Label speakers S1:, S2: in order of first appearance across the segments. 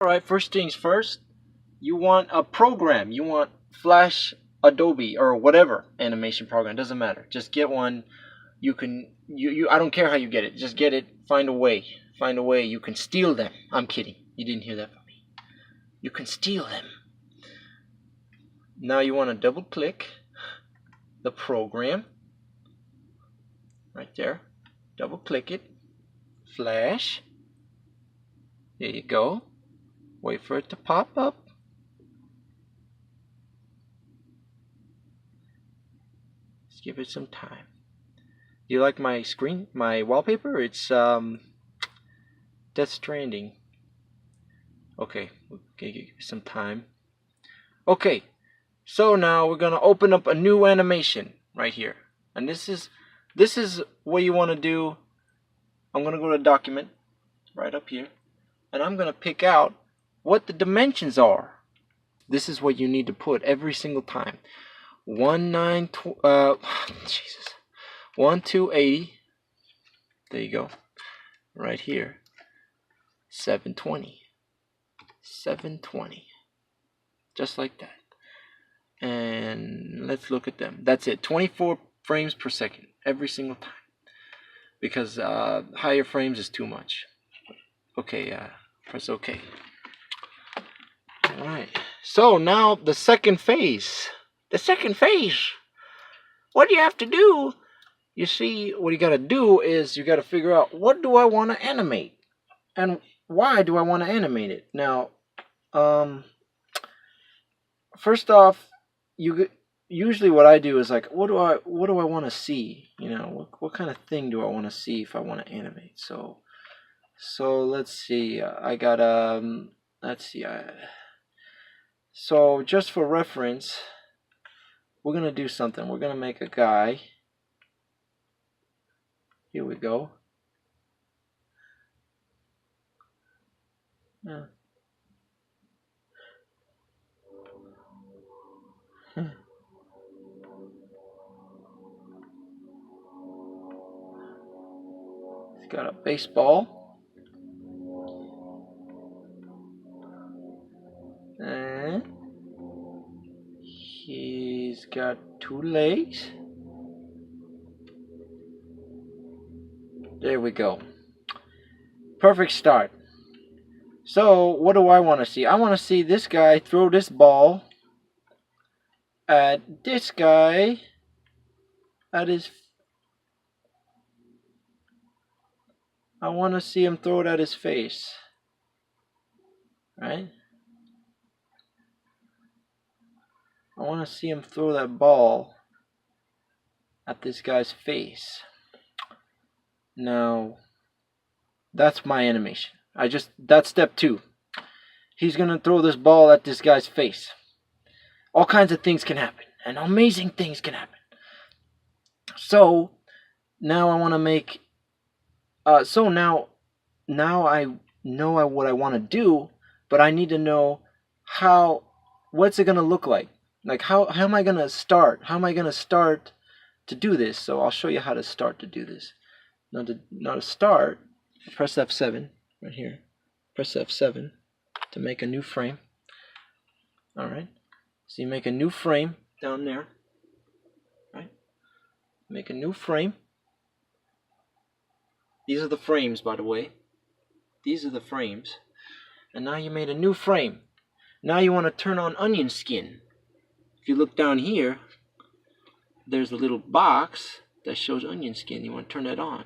S1: Alright, first things first, you want a program. You want Flash, Adobe, or whatever animation program. Doesn't matter. Just get one. You can I don't care how you get it. Just get it. Find a way. Find a way. You can steal them. I'm kidding. You didn't hear that from me. You can steal them. Now you want to double click the program. Right there. Double click it. Flash. There you go. Wait for it to pop up. Let's give it some time. Do you like my screen, my wallpaper? It's Death Stranding. Okay, give it some time. Okay, so now we're gonna open up a new animation right here, and this is what you want to do. I'm gonna go to Document, right up here, and I'm gonna pick out what the dimensions are. This is what you need to put every single time. 1280. There you go. Right here. 720. 720. Just like that. And let's look at them. That's it. 24 frames per second every single time. Because higher frames is too much. Okay, press OK. Alright. So now the second phase. The second phase. What you have to do, you see, what you got to do is you got to figure out, what do I want to animate? And why do I want to animate it? Now, first off, usually what I do is like, what do I want to see? You know, what kind of thing do I want to see if I want to animate? So let's see. I got let's see. So just for reference, we're gonna do something. We're gonna make a guy. Here we go. Yeah. He's got a baseball. And he's got 2 legs. There we go. Perfect start. So what do I want to see? I want to see this guy throw this ball at this guy at his. I want to see him throw it at his face. Right? I want to see him throw that ball at this guy's face. Now, that's my animation. That's step 2. He's gonna throw this ball at this guy's face. All kinds of things can happen, and amazing things can happen. So now I want to make. So now I know what I want to do, but I need to know what's it gonna look like? Like how am I gonna start? How am I gonna start to do this? So I'll show you how to start to do this. Now to start, press F7 right here. Press F7 to make a new frame. Alright. So you make a new frame down there. Right? Make a new frame. These are the frames, by the way. These are the frames. And now you made a new frame. Now you want to turn on onion skin. If you look down here, there's a little box that shows onion skin. You want to turn that on.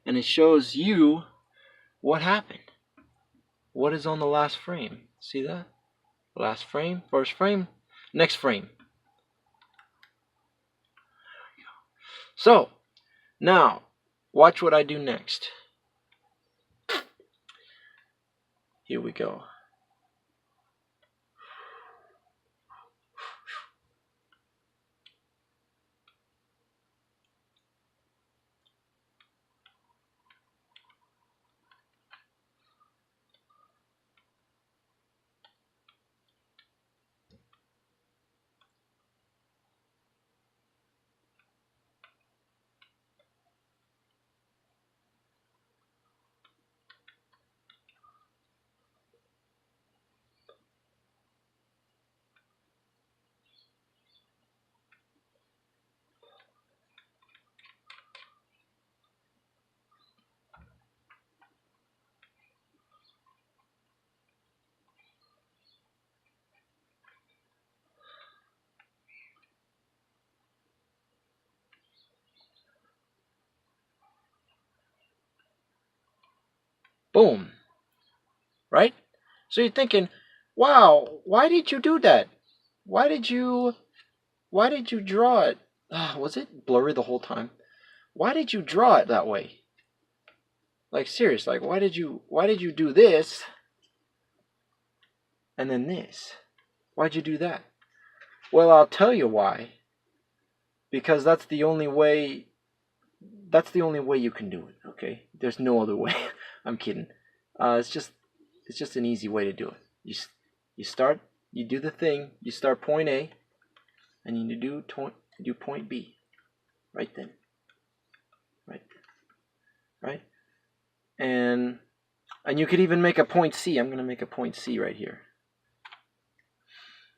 S1: And it shows you what happened. What is on the last frame? See that? Last frame, first frame, next frame. So, now, watch what I do next. Here we go. Boom. Right? So you're thinking, wow, why did you do that? Why did you draw it? Was it blurry the whole time? Why did you draw it that way? Like serious, like why did you do this and then this? Why'd you do that? Well, I'll tell you why. Because that's the only way you can do it, okay? There's no other way. I'm kidding. It's just an easy way to do it. You do the thing, you start point A, and you do point B. Right then. Right? And you could even make a point C. I'm gonna make a point C right here.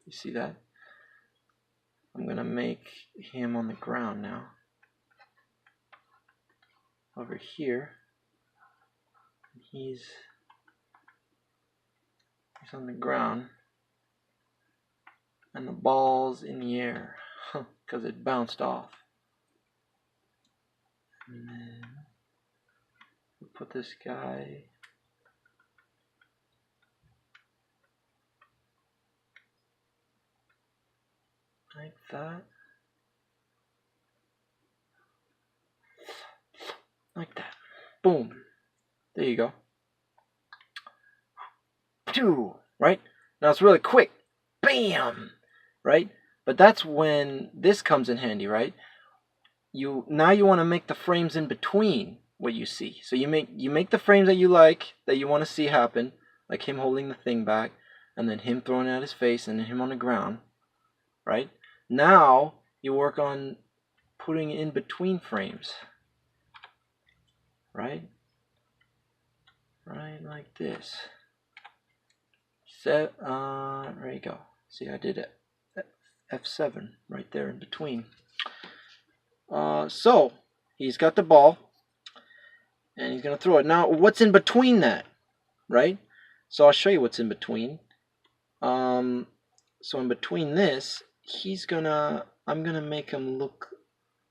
S1: You see that? I'm gonna make him on the ground now. Over here. He's on the ground. And the ball's in the air. Because it bounced off. And then we'll put this guy like that. Like that. Boom. There you go. Right? Now it's really quick. Bam! Right? But that's when this comes in handy, right? Now you want to make the frames in between what you see. So you make the frames that you like, that you want to see happen, like him holding the thing back, and then him throwing it at his face, and then him on the ground, right? Now you work on putting in between frames, right? Right like this. There you go. See, I did it. F7 right there in between. So he's got the ball, and he's gonna throw it. Now, what's in between that, right? So I'll show you what's in between. So in between this, I'm gonna make him look.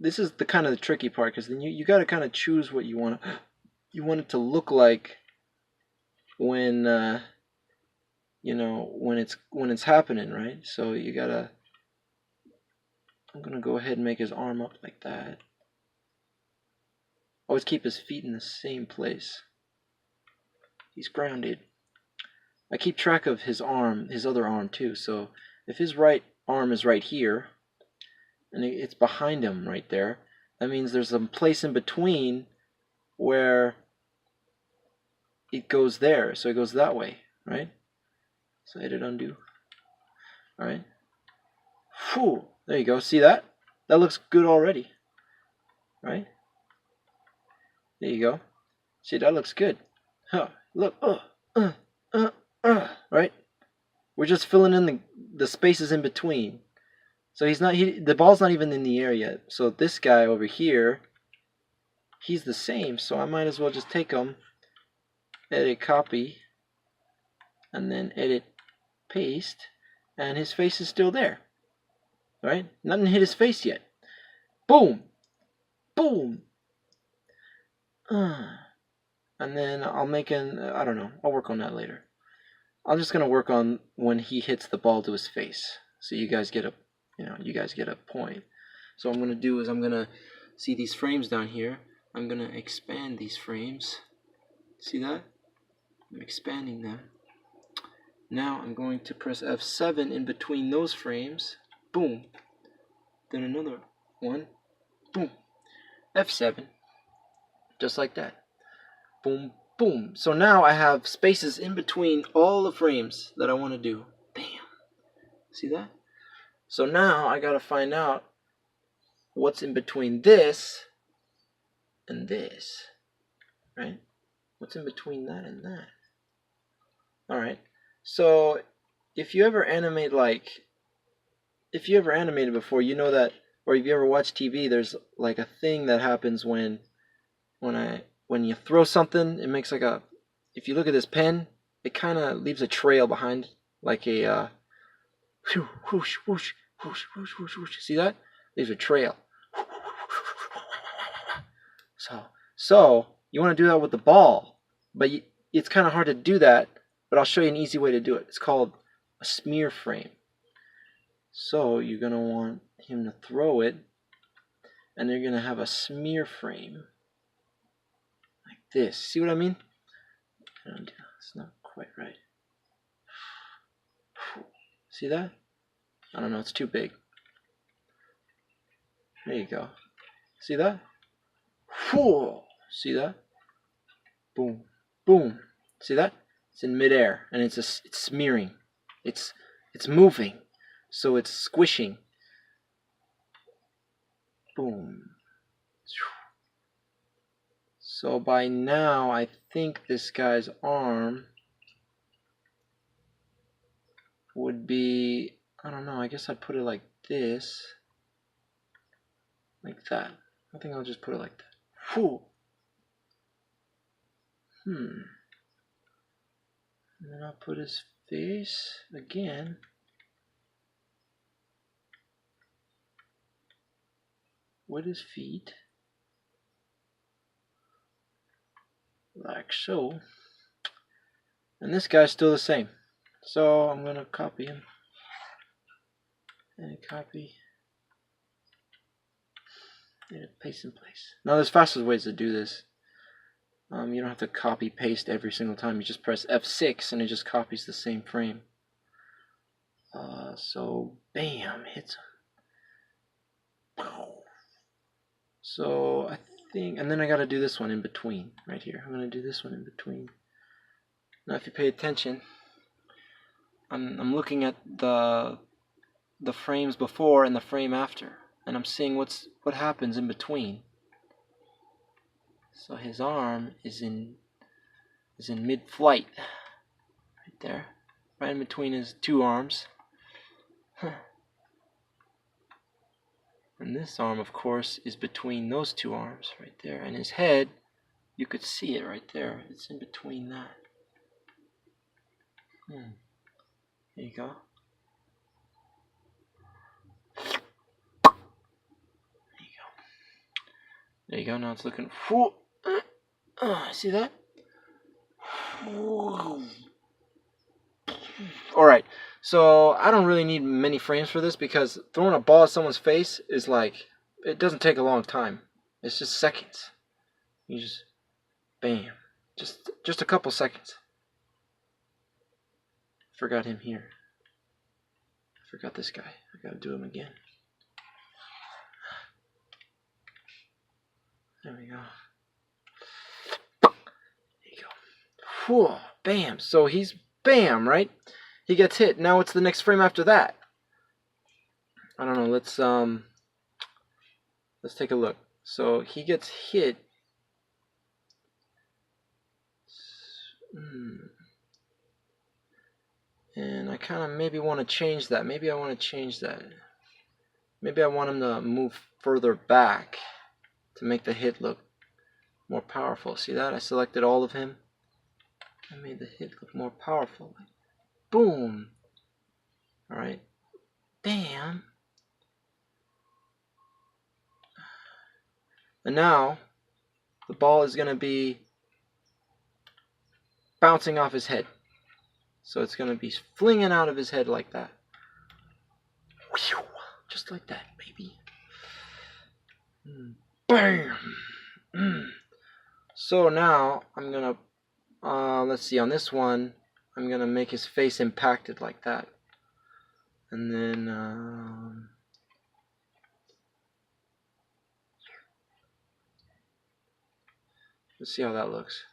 S1: This is the kind of the tricky part, because then you got to kind of choose what you want it to look like when when it's happening, right? So you gotta. I'm gonna go ahead and make his arm up like that. Always keep his feet in the same place. He's grounded. I keep track of his other arm too. So if his right arm is right here, and it's behind him right there, that means there's a place in between where it goes there. So it goes that way, right? So hit it undo. All right. Whew. There you go. See that? That looks good already. Right? There you go. See, that looks good. Huh. Look. Right? We're just filling in the spaces in between. So the ball's not even in the air yet. So this guy over here, he's the same. So I might as well just take him, edit copy, and then edit paste, and his face is still there. Right? Nothing hit his face yet. Boom! Boom! And then I'll make I don't know. I'll work on that later. I'm just gonna work on when he hits the ball to his face, so you guys get a point. So what I'm gonna do is I'm gonna see these frames down here. I'm gonna expand these frames. See that? I'm expanding them. Now I'm going to press F7 in between those frames. Boom. Then another one. Boom. F7. Just like that. Boom, boom. So now I have spaces in between all the frames that I want to do. Bam. See that? So now I got to find out what's in between this and this. Right? What's in between that and that? Alright. So if you ever animated before, you know that, or if you ever watched TV, there's like a thing that happens when you throw something, it makes like a, if you look at this pen, it kind of leaves a trail behind, like a whoosh, whoosh, whoosh, whoosh, whoosh, whoosh, whoosh. See that? Leaves a trail. So you want to do that with the ball, but it's kind of hard to do that, but I'll show you an easy way to do it. It's called a smear frame. So you're going to want him to throw it, and you're going to have a smear frame like this. See what I mean? It's not quite right. See that? I don't know, it's too big. There you go. See that? See that? Boom, boom. See that? It's in midair, and it's smearing. It's moving, so it's squishing. Boom. So by now, I think this guy's arm would be, I don't know, I guess I'd put it like this. Like that. I think I'll just put it like that. Whew. And then I'll put his face again. With his feet. Like so. And this guy's still the same. So I'm going to copy him. And copy. And paste in place. Now there's faster ways to do this. You don't have to copy paste every single time. You just press F6 and it just copies the same frame. So bam, hits him. So I think, and then I got to do this one in between right here. I'm going to do this one in between. Now if you pay attention, I'm looking at the frames before and the frame after, and I'm seeing what happens in between. So his arm is in mid-flight, right there, right in between his two arms. And this arm, of course, is between those two arms, right there. And his head, you could see it right there. It's in between that. There you go. There you go. Now it's looking. See that? Alright, so I don't really need many frames for this because throwing a ball at someone's face is like, it doesn't take a long time. It's just seconds. You just, bam. Just a couple seconds. Forgot him here. I forgot this guy. I gotta do him again. There we go. There you go. Whew, bam. So he's bam, right? He gets hit. Now what's the next frame after that? I don't know. Let's take a look. So he gets hit. And I kind of maybe want to change that. Maybe I want to change that. Maybe I want him to move further back to make the hit look more powerful. See that? I selected all of him. I made the hit look more powerful. Boom. Alright. Bam. And now the ball is going to be bouncing off his head. So it's going to be flinging out of his head like that. Just like that, baby. Bam. So now I'm going to, let's see, on this one, I'm going to make his face impacted like that. And then, let's see how that looks.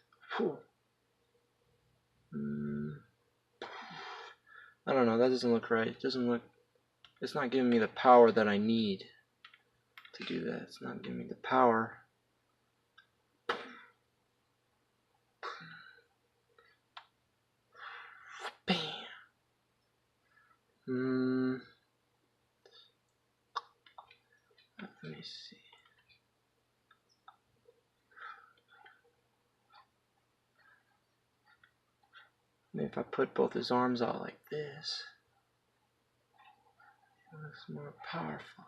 S1: I don't know, that doesn't look right. It doesn't look, it's not giving me the power that I need to do that. It's not giving me the power. Bam. Let me see. Maybe if I put both his arms out like this, it looks more powerful.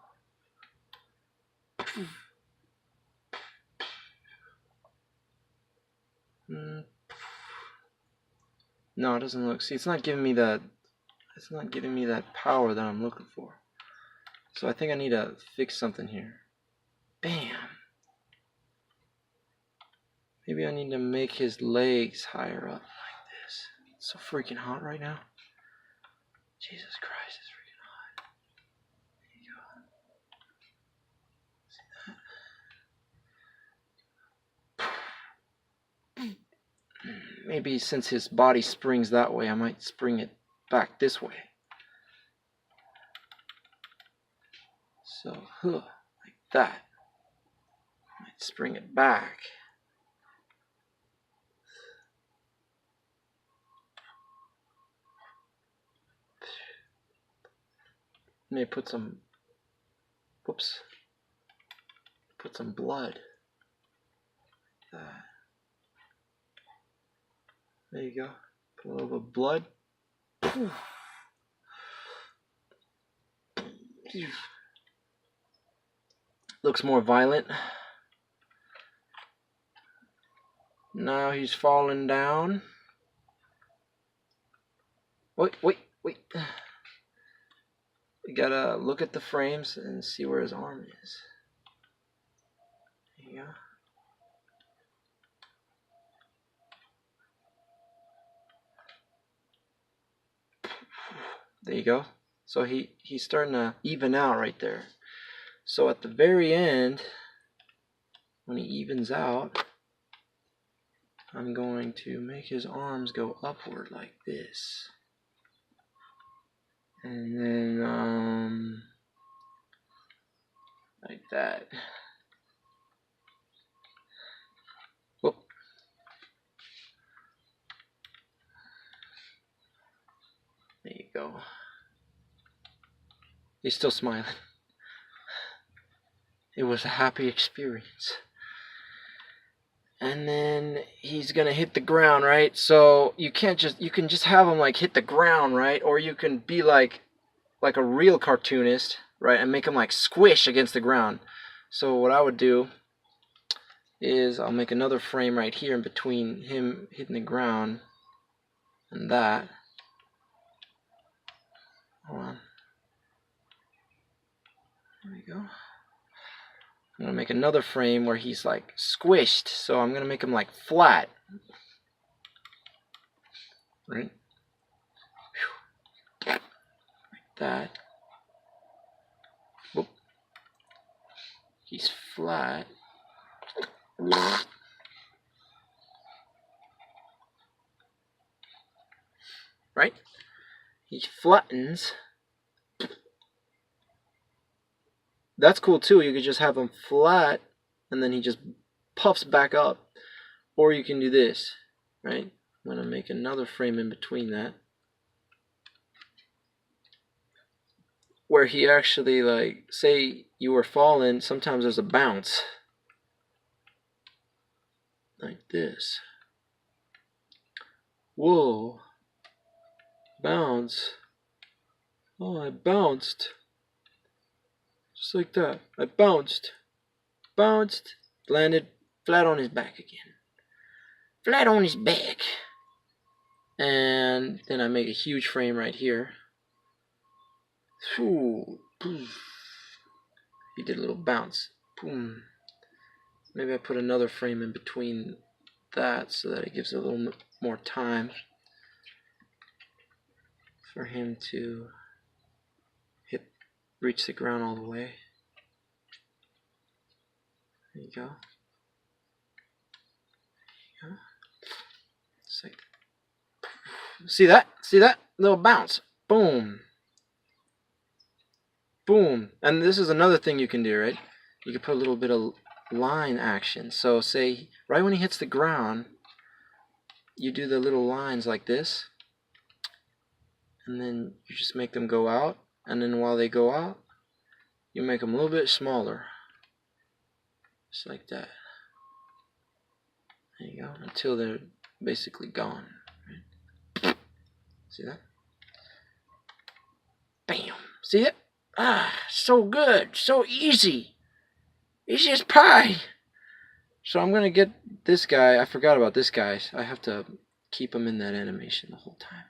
S1: No, it doesn't look. See, it's not giving me that. It's not giving me that power that I'm looking for. So I think I need to fix something here. Bam. Maybe I need to make his legs higher up like this. It's so freaking hot right now. Jesus Christ, it's freaking hot. There you go. See that? Maybe since his body springs that way, I might spring it back this way. So, like that. I might spring it back. May put some, whoops, put some blood. Like that. There you go. Put a little bit of blood. Looks more violent. Now he's falling down. Wait. We gotta look at the frames and see where his arm is. There you go. There you go. So he's starting to even out right there. So at the very end, when he evens out, I'm going to make his arms go upward like this. And then, like that. Whoop. There you go. He's still smiling. It was a happy experience. And then he's gonna hit the ground, right? So you can just have him like hit the ground, right? Or you can be like a real cartoonist, right? And make him like squish against the ground. So what I would do is I'll make another frame right here in between him hitting the ground and that. Hold on. There we go. I'm gonna make another frame where he's like squished, so I'm gonna make him like flat, right? Like that. Whoop. He's flat. Right? He flattens. That's cool too. You could just have him flat and then he just puffs back up. Or you can do this, right? I'm gonna make another frame in between that, where he actually, like, say you were falling, sometimes there's a bounce. Like this. Whoa. Bounce. Oh, I bounced. Just like that. I bounced. Bounced. Landed flat on his back again. Flat on his back. And then I make a huge frame right here. Ooh, he did a little bounce. Boom. Maybe I put another frame in between that so that it gives a little more time for him to reach the ground all the way. There you go. There you go. Just like that. See that? See that? Little bounce. Boom. Boom. And this is another thing you can do, right? You can put a little bit of line action. So say right when he hits the ground, you do the little lines like this, and then you just make them go out, and then while they go out, you make them a little bit smaller, just like that. There you go, until they're basically gone. Right? See that? Bam! See it? Ah, so good, so easy. Easy as pie. So I'm gonna get this guy. I forgot about this guy. I have to keep him in that animation the whole time.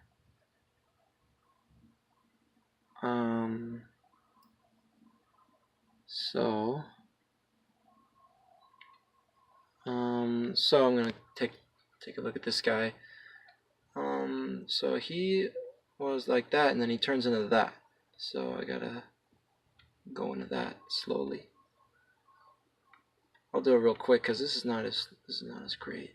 S1: So I'm gonna take a look at this guy. So he was like that, and then he turns into that. So I gotta go into that slowly. I'll do it real quick because this is not as great.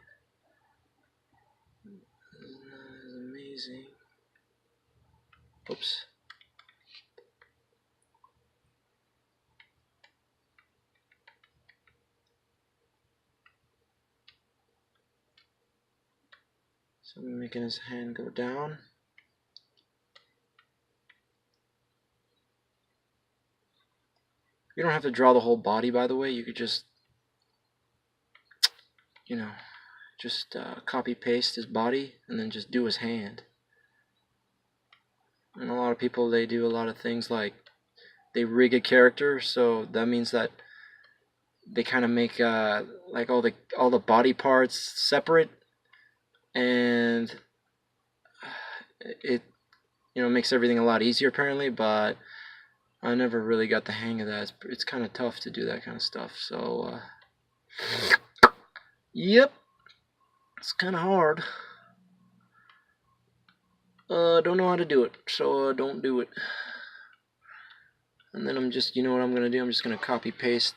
S1: This is not as amazing. Oops. So I'm making his hand go down. You don't have to draw the whole body, by the way. You could just, you know, copy paste his body and then just do his hand. And a lot of people, they do a lot of things like they rig a character, so that means that they kind of make like all the body parts separate, and it makes everything a lot easier apparently, but I never really got the hang of that. It's kind of tough to do that kind of stuff. So yep, it's kind of hard. Don't know how to do it, so don't do it. And then I'm just, you know what I'm gonna do? I'm just gonna copy paste.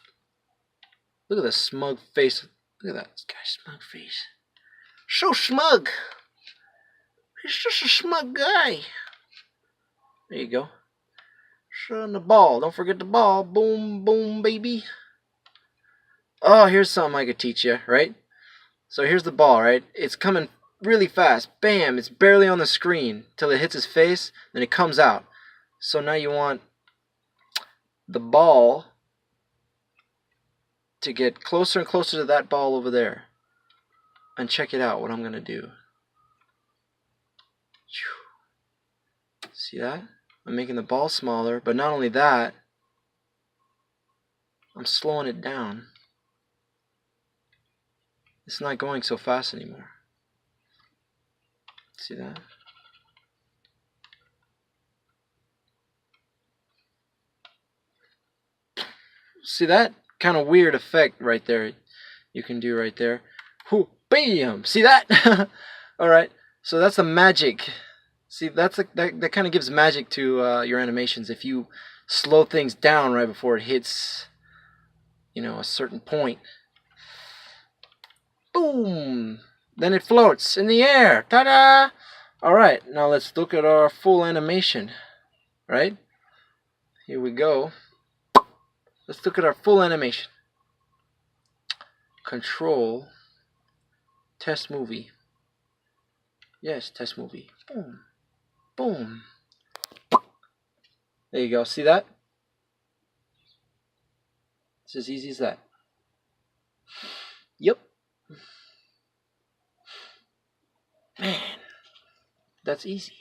S1: Look at the smug face. Look at that guy's smug face. So smug. He's just a smug guy. There you go. Showing the ball. Don't forget the ball. Boom, boom, baby. Oh, here's something I could teach you, right? So here's the ball, right? It's coming really fast. Bam! It's barely on the screen till it hits his face, then it comes out. So now you want the ball to get closer and closer to that ball over there. And check it out, what I'm going to do. See that? I'm making the ball smaller, but not only that, I'm slowing it down. It's not going so fast anymore. See that? See that kind of weird effect right there you can do right there. Whoo, bam! See that? Alright, so that's the magic. See, that kind of gives magic to your animations. If you slow things down right before it hits, a certain point. Boom! Then it floats in the air. Ta-da! Alright, now let's look at our full animation. Right? Here we go. Let's look at our full animation. Control. Test movie. Yes, test movie. Boom. Boom. There you go. See that? It's as easy as that. Yep. Man, that's easy.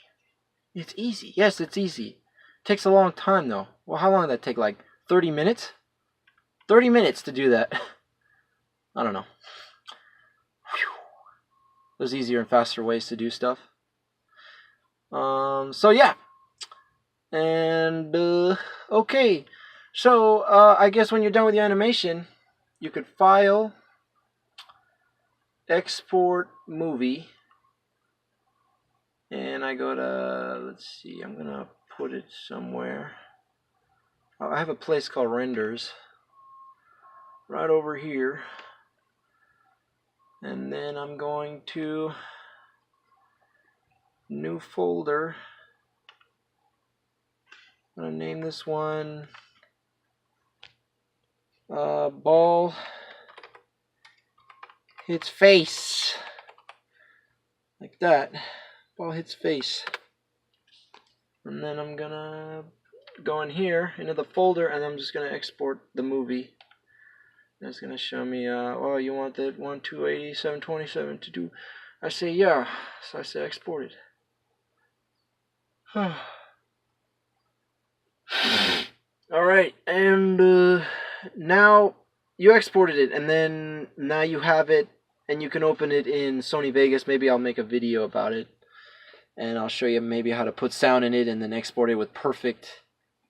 S1: It's easy. Yes, it's easy. Takes a long time though. Well, how long did that take? Like 30 minutes? 30 minutes to do that. I don't know. Whew. There's easier and faster ways to do stuff. So yeah. And okay. So I guess when you're done with the animation, you could file, export movie, and I go to, let's see, I'm gonna put it somewhere. I have a place called renders right over here, and then I'm going to new folder. I'm gonna name this one ball hits face, like that. Ball hits face. And then I'm gonna go in here into the folder, and I'm just gonna export the movie. That's gonna show me oh, you want that 128727 to do. I say yeah, so I say export it. Alright, and now you exported it, and then now you have it and you can open it in Sony Vegas. Maybe I'll make a video about it, and I'll show you maybe how to put sound in it and then export it with perfect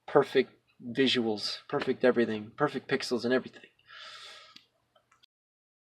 S1: visuals, perfect everything, perfect pixels and everything.